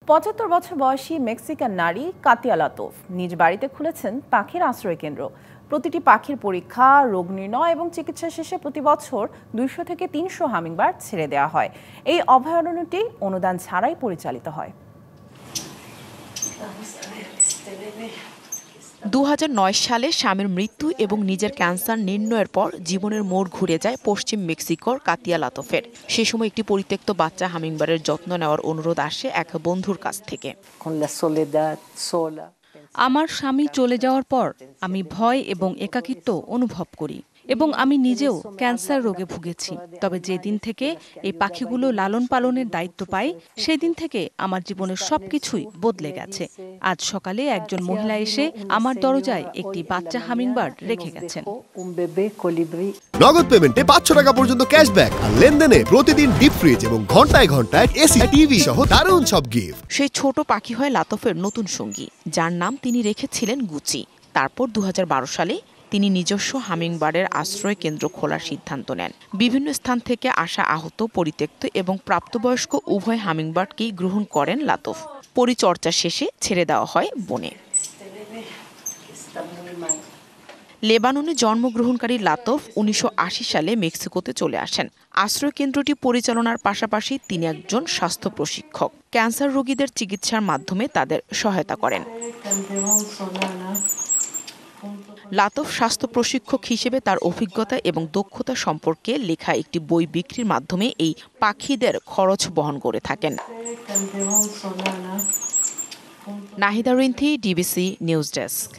৭৫ বছর বয়সী মেক্সিকান নারী কাতিয়া লাতোফ নিজ বাড়িতে খুলেছেন পাখির আশ্রয় কেন্দ্র। প্রতিটি পাখির পরীক্ষা, রোগ নির্ণয় এবং চিকিৎসা শেষে প্রতি বছর ২০০ থেকে ৩০০ হামিংবার্ড ছেড়ে দেওয়া হয়। এই অভয়ারণ্যটি অনুদান ছাড়াই পরিচালিত হয়। ২০০৯ সালে স্বামীর মৃত্যু এবং নিজের ক্যান্সার নির্ণয়ের পর জীবনের মোড় ঘুরে যায় পশ্চিম মেক্সিকোর কাতিয়া লাতোফের। সে সময় একটি পরিত্যক্ত বাচ্চা হামিংবার্ডের যত্ন নেওয়ার অনুরোধ আসে এক বন্ধুর কাছ থেকে। আমার স্বামী চলে যাওয়ার পর আমি ভয় এবং একাকিত্ব অনুভব করি এবং আমি নিজেও ক্যান্সার রোগে ভুগেছি। তবে যেদিন থেকে এই পাখিগুলো লালন পালনের দায়িত্ব পাই, সেদিন থেকে আমার জীবনের সবকিছুই বদলে গেছে। আজ সকালে একজন মহিলা এসে আমার দরজায় একটি বাচ্চা হামিংবার্ড রেখে গেছেন। নগদ পেমেন্টে ৫০০ টাকা পর্যন্ত ক্যাশব্যাক আর লেনদেনে প্রতিদিন ডিপ ফ্রিজ এবং ঘন্টায় ঘন্টায় এসি, টিভি সহ দারুণ সব গিফট। সেই ছোট পাখি হয় লাতোফের নতুন সঙ্গী, যার নাম তিনি রেখেছিলেন গুচি। তারপর ২০১২ সালে তিনি নিজস্ব হামিংবার্ডের আশ্রয় কেন্দ্র খোলার সিদ্ধান্ত নেন। বিভিন্ন স্থান থেকে আসা আহত, পরিত্যক্ত এবং প্রাপ্তবয়স্ক উভয় হামিংবার্ডকেই গ্রহণ করেন লাতোফ। পরিচর্যা শেষে ছেড়ে দেওয়া হয় বনে। লেবাননে জন্মগ্রহণকারী লাতোফ ১৯৮০ সালে মেক্সিকোতে চলে আসেন। আশ্রয় কেন্দ্রটি পরিচালনার পাশাপাশি তিনি একজন স্বাস্থ্য প্রশিক্ষক। ক্যান্সার রোগীদের চিকিৎসার মাধ্যমে তাদের সহায়তা করেন। লাতোফ স্বাস্থ্য প্রশিক্ষক হিসেবে তার অভিজ্ঞতা এবং দক্ষতা সম্পর্কে লেখা একটি বই বিক্রির মাধ্যমে এই পাখিদের খরচ বহন করে থাকেন। Nahida Rinthi, DBC news desk.